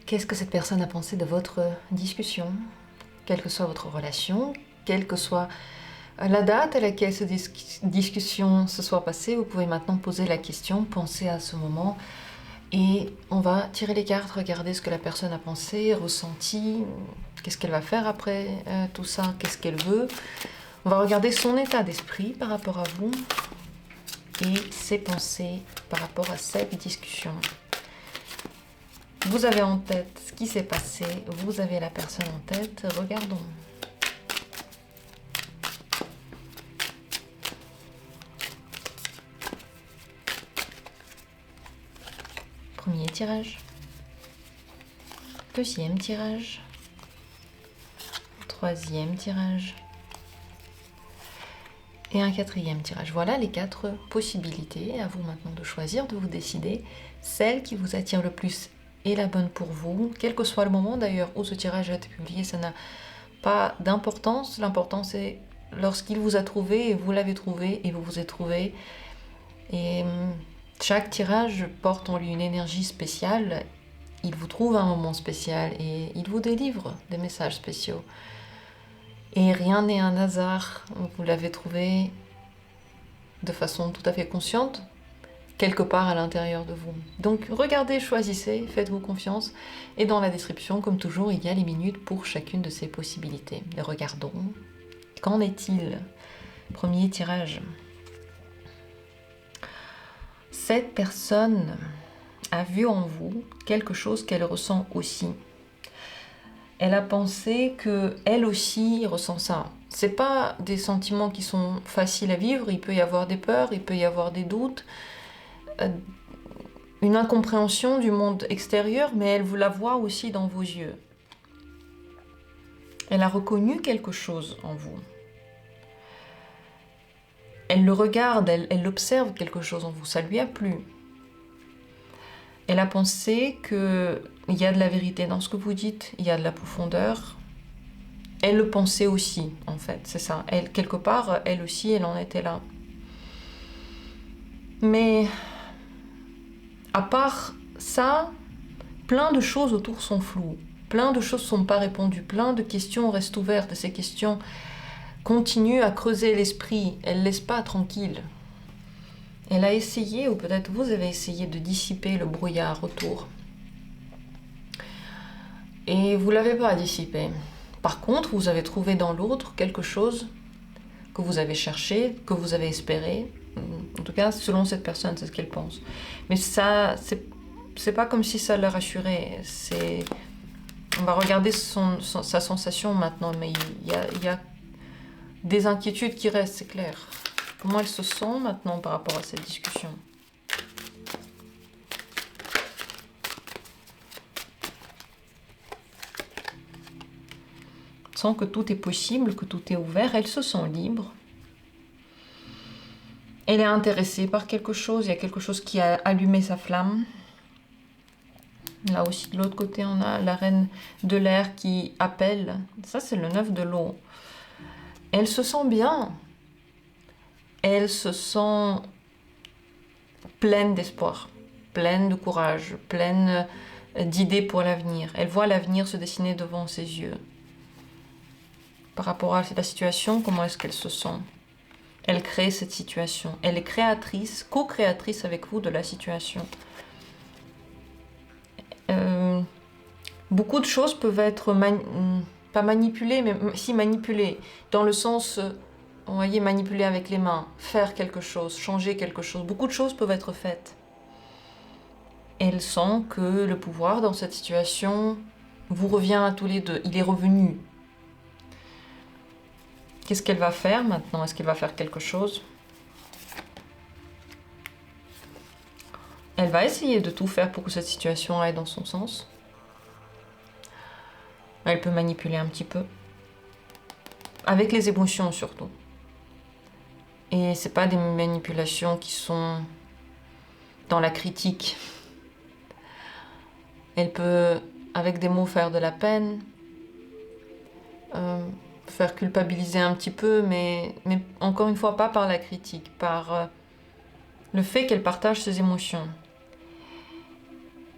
Qu'est-ce que cette personne a pensé de votre discussion? Quelle que soit votre relation, quelle que soit la date à laquelle cette discussion se soit passée, vous pouvez maintenant poser la question, penser à ce moment et on va tirer les cartes, regarder ce que la personne a pensé, ressenti, qu'est-ce qu'elle va faire après tout ça, qu'est-ce qu'elle veut. On va regarder son état d'esprit par rapport à vous et ses pensées par rapport à cette discussion. Vous avez en tête ce qui s'est passé, vous avez la personne en tête, regardons. Premier tirage, deuxième tirage, troisième tirage et un quatrième tirage. Voilà les 4 possibilités. À vous maintenant de choisir, de vous décider celle qui vous attire le plus est la bonne pour vous, quel que soit le moment d'ailleurs où ce tirage a été publié, ça n'a pas d'importance. L'important c'est lorsqu'il vous a trouvé et vous l'avez trouvé et vous vous êtes trouvé. Et chaque tirage porte en lui une énergie spéciale. Il vous trouve un moment spécial et il vous délivre des messages spéciaux. Et rien n'est un hasard. Vous l'avez trouvé de façon tout à fait consciente, quelque part à l'intérieur de vous. Donc regardez, choisissez, faites-vous confiance. Et dans la description, comme toujours, il y a les minutes pour chacune de ces possibilités. Et regardons. Qu'en est-il? Premier tirage. Cette personne a vu en vous quelque chose qu'elle ressent aussi. Elle a pensé qu'elle aussi ressent ça. C'est pas des sentiments qui sont faciles à vivre, il peut y avoir des peurs, il peut y avoir des doutes, une incompréhension du monde extérieur, mais elle vous la voit aussi dans vos yeux. Elle a reconnu quelque chose en vous. Elle le regarde, elle observe quelque chose en vous, ça lui a plu. Elle a pensé qu'il y a de la vérité dans ce que vous dites, il y a de la profondeur. Elle le pensait aussi, en fait, c'est ça. Elle, quelque part, elle aussi, elle en était là. Mais à part ça, plein de choses autour sont floues. Plein de choses ne sont pas répondues. Plein de questions restent ouvertes. Et ces questions continuent à creuser l'esprit. Elle ne laisse pas tranquille. Elle a essayé, ou peut-être vous avez essayé de dissiper le brouillard autour. Et vous ne l'avez pas dissipé. Par contre, vous avez trouvé dans l'autre quelque chose que vous avez cherché, que vous avez espéré. En tout cas, selon cette personne, c'est ce qu'elle pense. Mais ça, c'est pas comme si ça la rassurait. On va regarder sa sensation maintenant, mais il y a des inquiétudes qui restent, c'est clair. Comment elle se sent maintenant par rapport à cette discussion? Elle sent que tout est possible, que tout est ouvert, elle se sent libre. Elle est intéressée par quelque chose, il y a quelque chose qui a allumé sa flamme. Là aussi, de l'autre côté, on a la reine de l'air qui appelle. Ça, c'est le 9 de l'eau. Elle se sent bien. Elle se sent pleine d'espoir, pleine de courage, pleine d'idées pour l'avenir. Elle voit l'avenir se dessiner devant ses yeux. Par rapport à la situation, comment est-ce qu'elle se sent? Elle crée cette situation. Elle est créatrice, co-créatrice avec vous de la situation. Beaucoup de choses peuvent être pas manipulées, mais si manipulées, dans le sens, vous voyez, manipuler avec les mains, faire quelque chose, changer quelque chose. Beaucoup de choses peuvent être faites. Elle sent que le pouvoir dans cette situation vous revient à tous les deux. Il est revenu. Qu'est-ce qu'elle va faire maintenant? Est-ce qu'elle va faire quelque chose? Elle va essayer de tout faire pour que cette situation aille dans son sens. Elle peut manipuler un petit peu. Avec les émotions surtout. Et c'est pas des manipulations qui sont dans la critique. Elle peut, avec des mots, faire de la peine, faire culpabiliser un petit peu, mais encore une fois, pas par la critique, par le fait qu'elle partage ses émotions.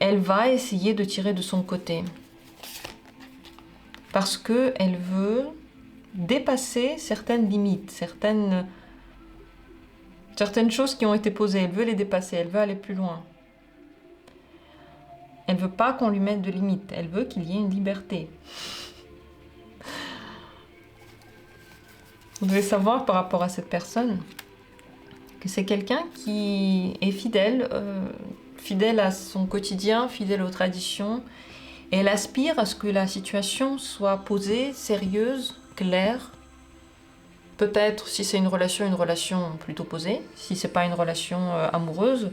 elle va essayer de tirer de son côté. Parce qu'elle veut dépasser certaines limites, certaines choses qui ont été posées. Elle veut les dépasser, elle veut aller plus loin. Elle ne veut pas qu'on lui mette de limites, elle veut qu'il y ait une liberté. Vous devez savoir par rapport à cette personne que c'est quelqu'un qui est fidèle, fidèle à son quotidien, fidèle aux traditions. Et elle aspire à ce que la situation soit posée, sérieuse, claire. Peut-être, si c'est une relation plutôt posée. Si c'est pas une relation amoureuse.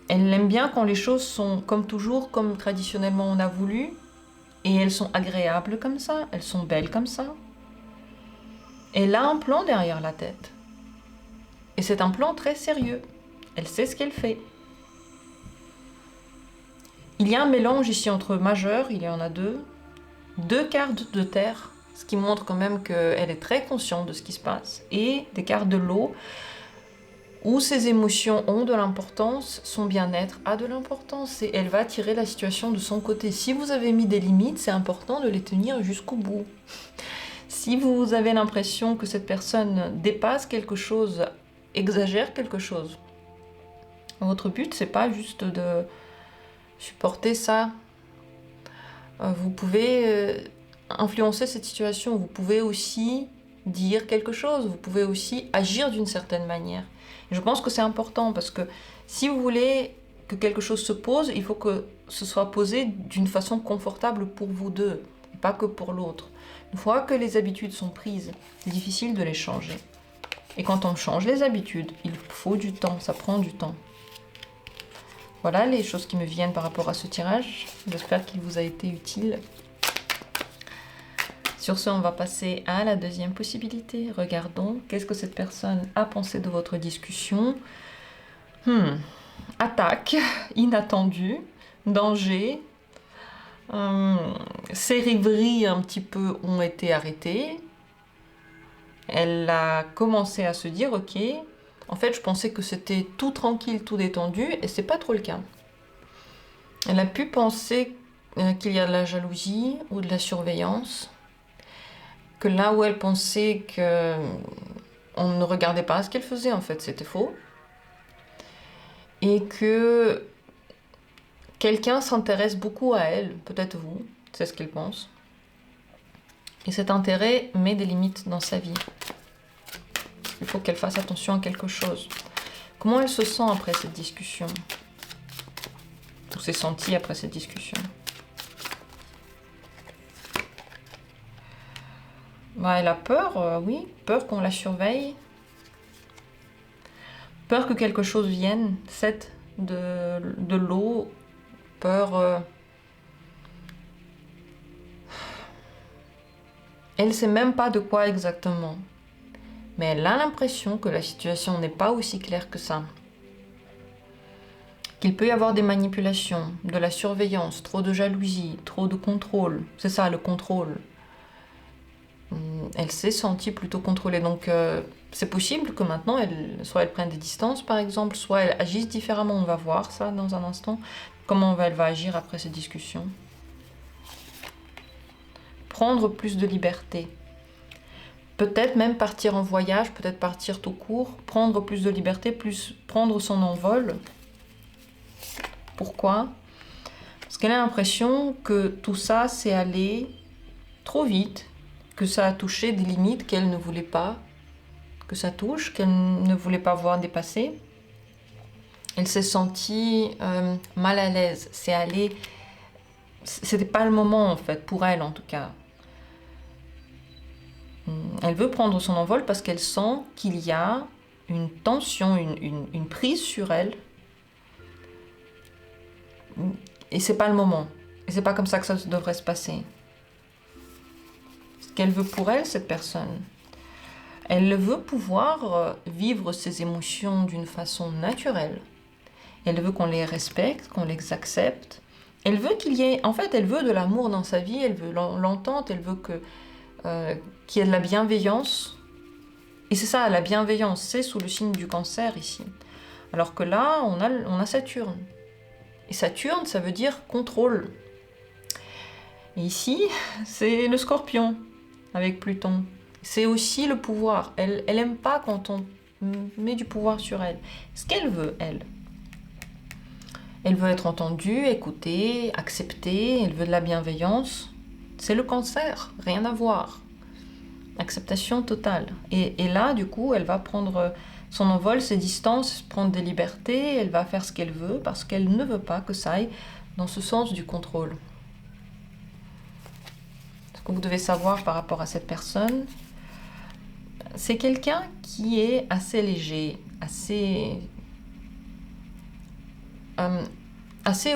Elle aime bien quand les choses sont comme toujours, comme traditionnellement on a voulu. Et elles sont agréables comme ça, elles sont belles comme ça. Elle a un plan derrière la tête. Et c'est un plan très sérieux. Elle sait ce qu'elle fait. Il y a un mélange ici entre majeur, il y en a deux cartes de terre, ce qui montre quand même qu'elle est très consciente de ce qui se passe, et des cartes de l'eau, où ses émotions ont de l'importance, son bien-être a de l'importance, et elle va tirer la situation de son côté. Si vous avez mis des limites, c'est important de les tenir jusqu'au bout. Si vous avez l'impression que cette personne dépasse quelque chose, exagère quelque chose, votre but, c'est pas juste de supporter ça. Vous pouvez influencer cette situation, vous pouvez aussi dire quelque chose, vous pouvez aussi agir d'une certaine manière. Et je pense que c'est important parce que si vous voulez que quelque chose se pose, il faut que ce soit posé d'une façon confortable pour vous deux, et pas que pour l'autre. Une fois que les habitudes sont prises, c'est difficile de les changer. Et quand on change les habitudes, il faut du temps, ça prend du temps. Voilà les choses qui me viennent par rapport à ce tirage. J'espère qu'il vous a été utile. Sur ce, on va passer à la deuxième possibilité. Regardons, qu'est-ce que cette personne a pensé de votre discussion. Attaque, inattendue, danger. Ses rêveries un petit peu ont été arrêtées. Elle a commencé à se dire, ok, en fait, je pensais que c'était tout tranquille, tout détendu, et c'est pas trop le cas. Elle a pu penser qu'il y a de la jalousie ou de la surveillance, que là où elle pensait que on ne regardait pas ce qu'elle faisait, en fait, c'était faux, et que quelqu'un s'intéresse beaucoup à elle, peut-être vous, c'est ce qu'elle pense, et cet intérêt met des limites dans sa vie. Il faut qu'elle fasse attention à quelque chose. Comment elle se sent après cette discussion? Ou s'est sentie après cette discussion? Bah, elle a peur, oui. Peur qu'on la surveille. Peur que quelque chose vienne. 7 de l'eau. Peur... Elle ne sait même pas de quoi exactement. Mais elle a l'impression que la situation n'est pas aussi claire que ça. Qu'il peut y avoir des manipulations, de la surveillance, trop de jalousie, trop de contrôle. C'est ça, le contrôle. Elle s'est sentie plutôt contrôlée. Donc, c'est possible que maintenant, soit elle prenne des distances, par exemple, soit elle agisse différemment. On va voir ça dans un instant. Comment elle va agir après cette discussion. Prendre plus de liberté. Peut-être même partir en voyage, peut-être partir tout court, prendre plus de liberté, plus prendre son envol. Pourquoi? Parce qu'elle a l'impression que tout ça, c'est allé trop vite, que ça a touché des limites qu'elle ne voulait pas que ça touche, qu'elle ne voulait pas voir dépasser. Elle s'est sentie mal à l'aise, c'est allé... C'était pas le moment en fait, pour elle en tout cas. Elle veut prendre son envol parce qu'elle sent qu'il y a une tension, une prise sur elle. Et c'est pas le moment. Et c'est pas comme ça que ça devrait se passer. Ce qu'elle veut pour elle, cette personne, elle veut pouvoir vivre ses émotions d'une façon naturelle. Elle veut qu'on les respecte, qu'on les accepte. Elle veut qu'il y ait... En fait, elle veut de l'amour dans sa vie, elle veut l'entente, elle veut qu'il y ait de la bienveillance. Et c'est ça, la bienveillance, c'est sous le signe du Cancer ici. Alors que là, on a Saturne. Et Saturne, ça veut dire contrôle. Et ici, c'est le Scorpion avec Pluton. C'est aussi le pouvoir. Elle aime pas quand on met du pouvoir sur elle. Ce qu'elle veut, elle veut être entendue, écoutée, acceptée, elle veut de la bienveillance. C'est le Cancer, rien à voir. Acceptation totale. Et là, du coup, elle va prendre son envol, ses distances, prendre des libertés, elle va faire ce qu'elle veut parce qu'elle ne veut pas que ça aille dans ce sens du contrôle. Ce que vous devez savoir par rapport à cette personne, c'est quelqu'un qui est assez léger, assez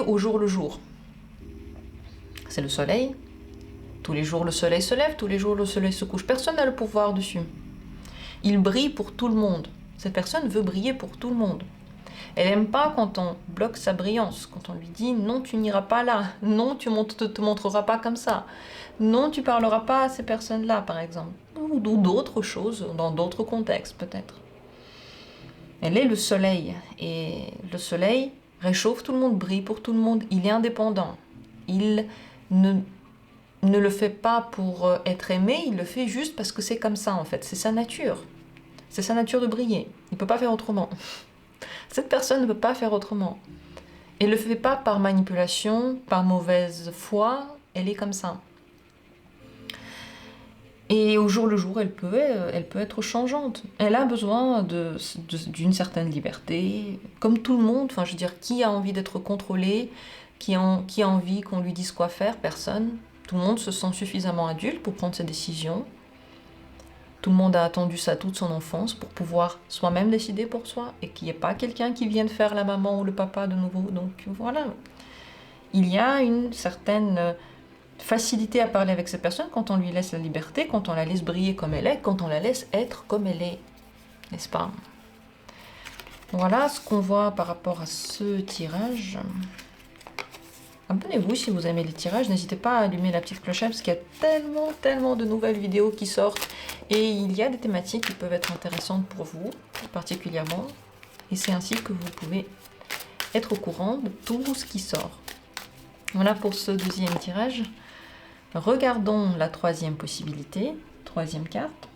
au jour le jour. C'est le soleil. Tous les jours le soleil se lève, tous les jours le soleil se couche. Personne n'a le pouvoir dessus. Il brille pour tout le monde. Cette personne veut briller pour tout le monde. Elle n'aime pas quand on bloque sa brillance, quand on lui dit non, tu n'iras pas là, non, tu ne te montreras pas comme ça, non, tu parleras pas à ces personnes-là, par exemple, ou d'autres choses, dans d'autres contextes peut-être. Elle est le soleil, et le soleil réchauffe tout le monde, brille pour tout le monde, il est indépendant. Il ne le fait pas pour être aimé, il le fait juste parce que c'est comme ça en fait, c'est sa nature. C'est sa nature de briller, il ne peut pas faire autrement. Cette personne ne peut pas faire autrement. Elle ne le fait pas par manipulation, par mauvaise foi, elle est comme ça. Et au jour le jour, elle peut être changeante. Elle a besoin d'une certaine liberté, comme tout le monde. Enfin, je veux dire, qui a envie d'être contrôlé, qui a envie qu'on lui dise quoi faire? Personne. Tout le monde se sent suffisamment adulte pour prendre ses décisions. Tout le monde a attendu ça toute son enfance pour pouvoir soi-même décider pour soi et qu'il n'y ait pas quelqu'un qui vienne faire la maman ou le papa de nouveau. Donc voilà. Il y a une certaine facilité à parler avec cette personne quand on lui laisse la liberté, quand on la laisse briller comme elle est, quand on la laisse être comme elle est. N'est-ce pas? Voilà ce qu'on voit par rapport à ce tirage. Abonnez-vous si vous aimez les tirages, n'hésitez pas à allumer la petite clochette parce qu'il y a tellement de nouvelles vidéos qui sortent et il y a des thématiques qui peuvent être intéressantes pour vous particulièrement et c'est ainsi que vous pouvez être au courant de tout ce qui sort. Voilà pour ce deuxième tirage. Regardons la troisième possibilité, troisième carte.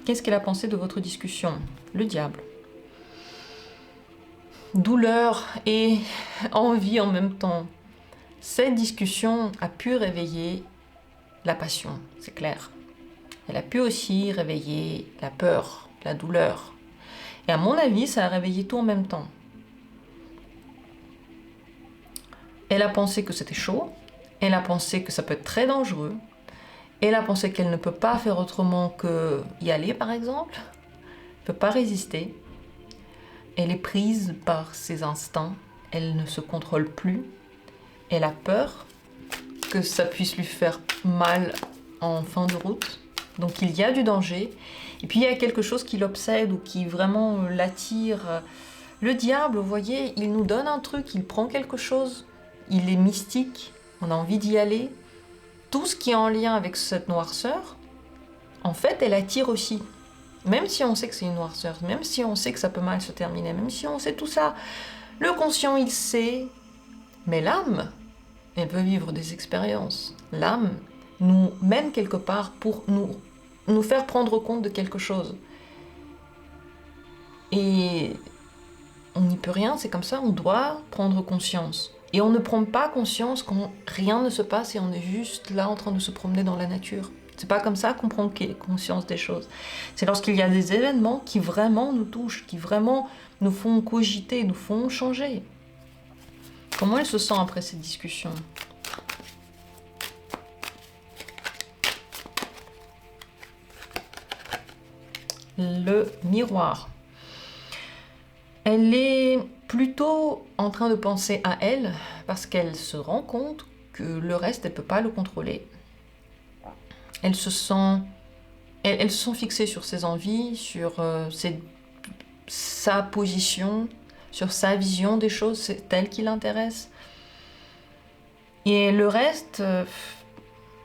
Qu'est-ce qu'elle a pensé de votre discussion? Le diable. Douleur et envie en même temps. Cette discussion a pu réveiller la passion, c'est clair. Elle a pu aussi réveiller la peur, la douleur. Et à mon avis, ça a réveillé tout en même temps. Elle a pensé que c'était chaud, elle a pensé que ça peut être très dangereux, elle a pensé qu'elle ne peut pas faire autrement que y aller par exemple, elle ne peut pas résister. Elle est prise par ses instincts, elle ne se contrôle plus, elle a peur que ça puisse lui faire mal en fin de route, donc il y a du danger, et puis il y a quelque chose qui l'obsède ou qui vraiment l'attire. Le diable, vous voyez, il nous donne un truc, il prend quelque chose, il est mystique, on a envie d'y aller. Tout ce qui est en lien avec cette noirceur, en fait, elle attire aussi. Même si on sait que c'est une noirceur, même si on sait que ça peut mal se terminer, même si on sait tout ça, le conscient il sait, mais l'âme, elle veut vivre des expériences. L'âme nous mène quelque part pour nous faire prendre compte de quelque chose. Et on n'y peut rien, c'est comme ça, on doit prendre conscience. Et on ne prend pas conscience quand rien ne se passe et on est juste là en train de se promener dans la nature. C'est pas comme ça qu'on prend conscience des choses. C'est lorsqu'il y a des événements qui vraiment nous touchent, qui vraiment nous font cogiter, nous font changer. Comment elle se sent après cette discussion? Le miroir. Elle est plutôt en train de penser à elle parce qu'elle se rend compte que le reste, elle ne peut pas le contrôler. Elle se sent fixée sur ses envies, sur sa position, sur sa vision des choses, c'est elle qui l'intéresse. Et le reste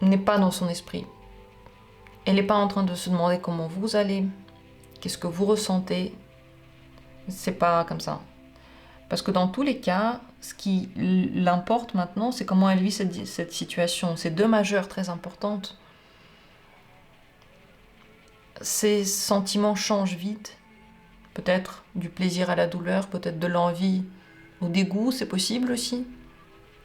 n'est pas dans son esprit. Elle n'est pas en train de se demander comment vous allez, qu'est-ce que vous ressentez. C'est pas comme ça. Parce que dans tous les cas, ce qui l'importe maintenant, c'est comment elle vit cette situation. C'est deux majeures très importantes. Ces sentiments changent vite. Peut-être du plaisir à la douleur, peut-être de l'envie au dégoût, c'est possible aussi.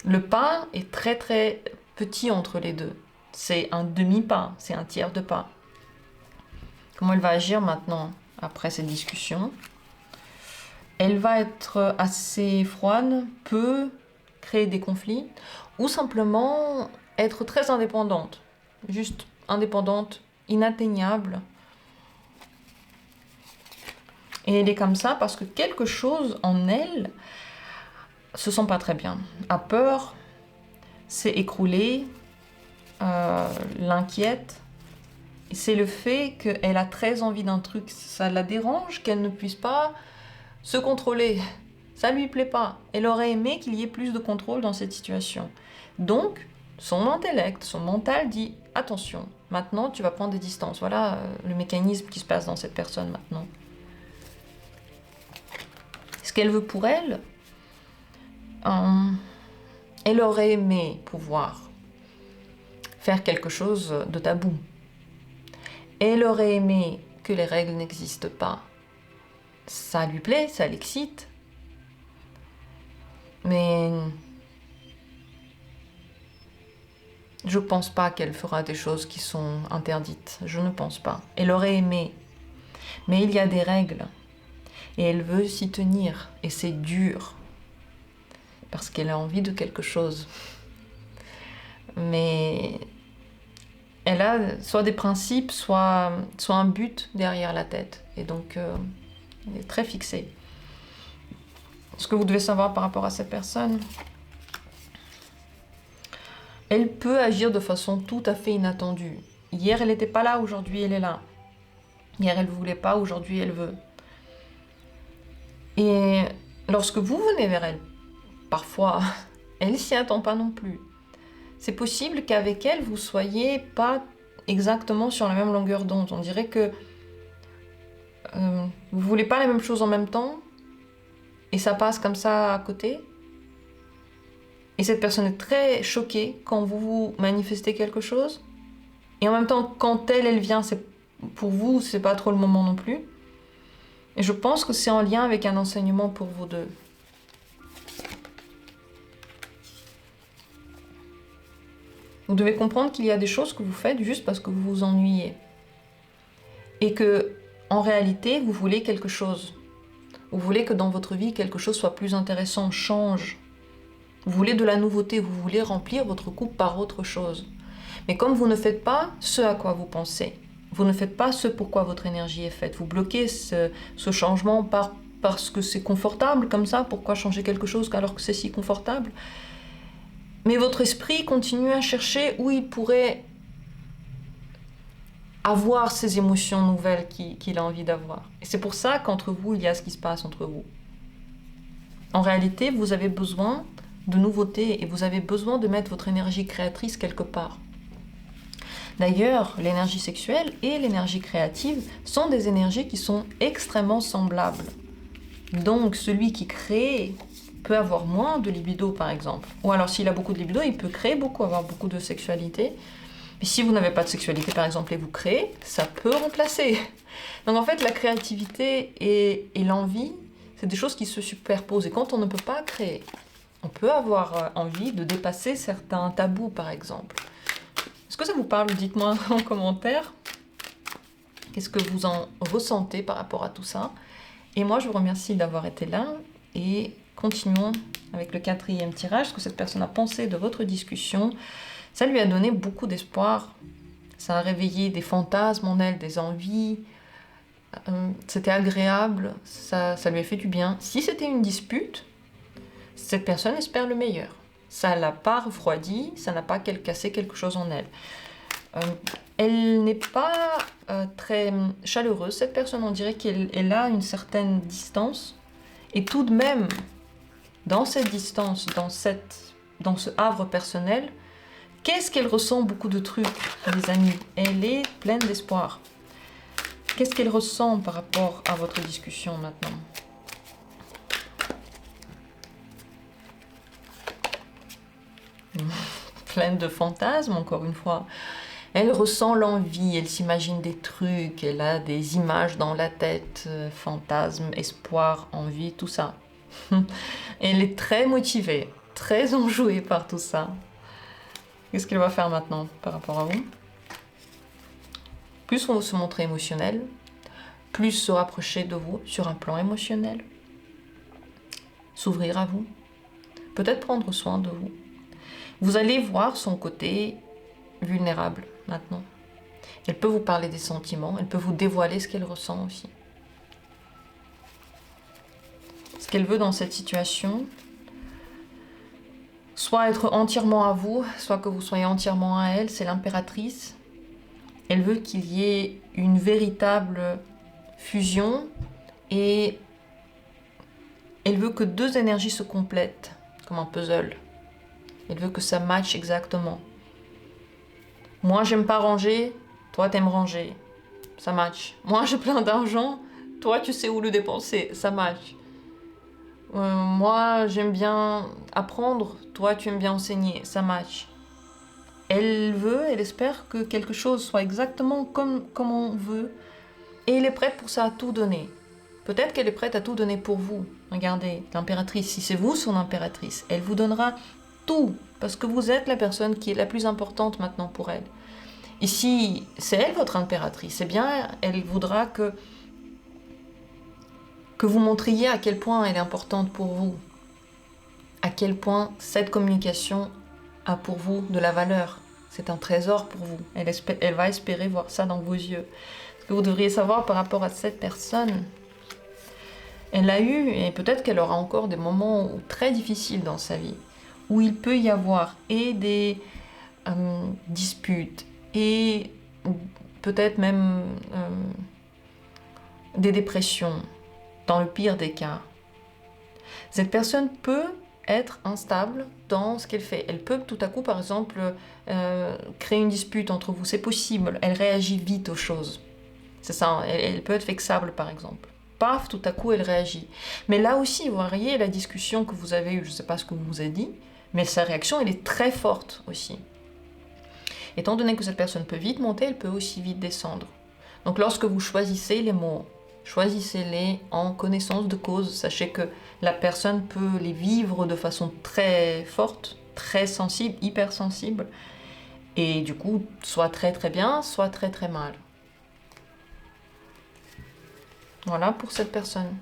Le pas est très très petit entre les deux. C'est un demi-pas, c'est un tiers de pas. Comment elle va agir maintenant après cette discussion? Elle va être assez froide, peut créer des conflits, ou simplement être très indépendante. Juste indépendante, inatteignable. Et elle est comme ça parce que quelque chose en elle se sent pas très bien. A peur, s'est écroulée, l'inquiète. C'est le fait qu'elle a très envie d'un truc. Ça la dérange qu'elle ne puisse pas se contrôler. Ça lui plaît pas. Elle aurait aimé qu'il y ait plus de contrôle dans cette situation. Donc, son intellect, son mental dit « Attention, maintenant tu vas prendre des distances. » Voilà le mécanisme qui se passe dans cette personne maintenant. Ce qu'elle veut pour elle, elle aurait aimé pouvoir faire quelque chose de tabou. Elle aurait aimé que les règles n'existent pas. Ça lui plaît, ça l'excite. Mais je ne pense pas qu'elle fera des choses qui sont interdites. Je ne pense pas. Elle aurait aimé. Mais il y a des règles. Et elle veut s'y tenir. Et c'est dur. Parce qu'elle a envie de quelque chose. Mais elle a soit des principes, soit un but derrière la tête. Et donc, elle est très fixée. Ce que vous devez savoir par rapport à cette personne, elle peut agir de façon tout à fait inattendue. Hier, elle n'était pas là, aujourd'hui, elle est là. Hier, elle ne voulait pas, aujourd'hui, elle veut. Et lorsque vous venez vers elle, parfois, elle ne s'y attend pas non plus. C'est possible qu'avec elle, vous ne soyez pas exactement sur la même longueur d'onde. On dirait que vous ne voulez pas la même chose en même temps, et ça passe comme ça à côté. Et cette personne est très choquée quand vous manifestez quelque chose. Et en même temps, quand elle vient, pour vous, c'est pas trop le moment non plus. Et je pense que c'est en lien avec un enseignement pour vous deux. Vous devez comprendre qu'il y a des choses que vous faites juste parce que vous vous ennuyez. Et que, en réalité, vous voulez quelque chose. Vous voulez que dans votre vie, quelque chose soit plus intéressant, change. Vous voulez de la nouveauté, vous voulez remplir votre coupe par autre chose. Mais comme vous ne faites pas ce à quoi vous pensez, vous ne faites pas ce pourquoi votre énergie est faite, vous bloquez ce changement parce que c'est confortable comme ça, pourquoi changer quelque chose alors que c'est si confortable? Mais votre esprit continue à chercher où il pourrait avoir ces émotions nouvelles qu'il a envie d'avoir. Et c'est pour ça qu'entre vous, il y a ce qui se passe entre vous. En réalité, vous avez besoin de nouveautés et vous avez besoin de mettre votre énergie créatrice quelque part. D'ailleurs, l'énergie sexuelle et l'énergie créative sont des énergies qui sont extrêmement semblables. Donc, celui qui crée peut avoir moins de libido, par exemple. Ou alors, s'il a beaucoup de libido, il peut créer beaucoup, avoir beaucoup de sexualité. Mais si vous n'avez pas de sexualité, par exemple, et vous créez, ça peut remplacer. Donc, en fait, la créativité et l'envie, c'est des choses qui se superposent. Et quand on ne peut pas créer, on peut avoir envie de dépasser certains tabous, par exemple. Est-ce que ça vous parle? Dites-moi en commentaire. Qu'est-ce que vous en ressentez par rapport à tout ça? Et moi, je vous remercie d'avoir été là. Et continuons avec le 4e tirage. Ce que cette personne a pensé de votre discussion. Ça lui a donné beaucoup d'espoir. Ça a réveillé des fantasmes en elle, des envies. C'était agréable. Ça lui a fait du bien. Si c'était une dispute, cette personne espère le meilleur. Ça ne l'a pas refroidi, ça n'a pas cassé quelque chose en elle. Elle n'est pas très chaleureuse, cette personne. On dirait qu'elle a une certaine distance. Et tout de même, dans cette distance, dans ce havre personnel, qu'est-ce qu'elle ressent? Beaucoup de trucs, les amis. Elle est pleine d'espoir. Qu'est-ce qu'elle ressent par rapport à votre discussion maintenant? pleine de fantasmes, encore une fois. Elle ressent l'envie, elle s'imagine des trucs, elle a des images dans la tête, fantasmes, espoir, envie, tout ça. Elle est très motivée, très enjouée par tout ça. Qu'est-ce qu'elle va faire maintenant par rapport à vous? Plus on va se montrer émotionnel, plus se rapprocher de vous sur un plan émotionnel, s'ouvrir à vous, peut-être prendre soin de vous. Vous allez voir son côté vulnérable maintenant. Elle peut vous parler des sentiments, elle peut vous dévoiler ce qu'elle ressent aussi. Ce qu'elle veut dans cette situation, soit être entièrement à vous, soit que vous soyez entièrement à elle, c'est l'impératrice. Elle veut qu'il y ait une véritable fusion et elle veut que deux énergies se complètent, comme un puzzle. Elle veut que ça matche exactement. Moi, j'aime pas ranger, toi, t'aimes ranger. Ça match. Moi, j'ai plein d'argent, toi, tu sais où le dépenser. Ça match. Moi, j'aime bien apprendre, toi, tu aimes bien enseigner. Ça match. Elle espère que quelque chose soit exactement comme on veut. Et elle est prête pour ça à tout donner. Peut-être qu'elle est prête à tout donner pour vous. Regardez, l'impératrice, si c'est vous son impératrice, elle vous donnera tout. Parce que vous êtes la personne qui est la plus importante maintenant pour elle. Et si c'est elle votre impératrice, eh bien, elle voudra que vous montriez à quel point elle est importante pour vous. À quel point cette communication a pour vous de la valeur. C'est un trésor pour vous. Elle va espérer voir ça dans vos yeux. Ce que vous devriez savoir par rapport à cette personne, elle a eu, et peut-être qu'elle aura encore des moments très difficiles dans sa vie, où il peut y avoir et des disputes, et peut-être même des dépressions, dans le pire des cas. Cette personne peut être instable dans ce qu'elle fait. Elle peut tout à coup, par exemple, créer une dispute entre vous. C'est possible. Elle réagit vite aux choses. C'est ça. Elle peut être vexable, par exemple. Paf, tout à coup, elle réagit. Mais là aussi, vous voyez la discussion que vous avez eue, je ne sais pas ce que vous avez dit, mais sa réaction, elle est très forte aussi. Étant donné que cette personne peut vite monter, elle peut aussi vite descendre. Donc lorsque vous choisissez les mots, choisissez-les en connaissance de cause. Sachez que la personne peut les vivre de façon très forte, très sensible, hypersensible, et du coup, soit très très bien, soit très très mal. Voilà pour cette personne.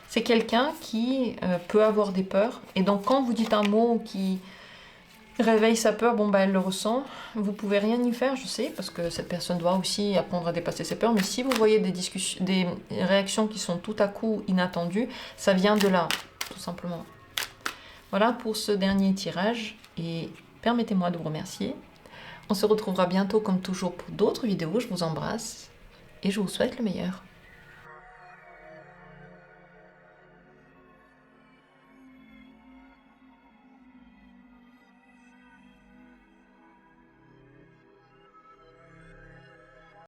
C'est quelqu'un qui peut avoir des peurs, et donc quand vous dites un mot qui réveille sa peur, bon bah elle le ressent, vous pouvez rien y faire, je sais, parce que cette personne doit aussi apprendre à dépasser ses peurs, mais si vous voyez des réactions qui sont tout à coup inattendues, ça vient de là, tout simplement. Voilà pour ce dernier tirage, et permettez-moi de vous remercier. On se retrouvera bientôt comme toujours pour d'autres vidéos, je vous embrasse, et je vous souhaite le meilleur.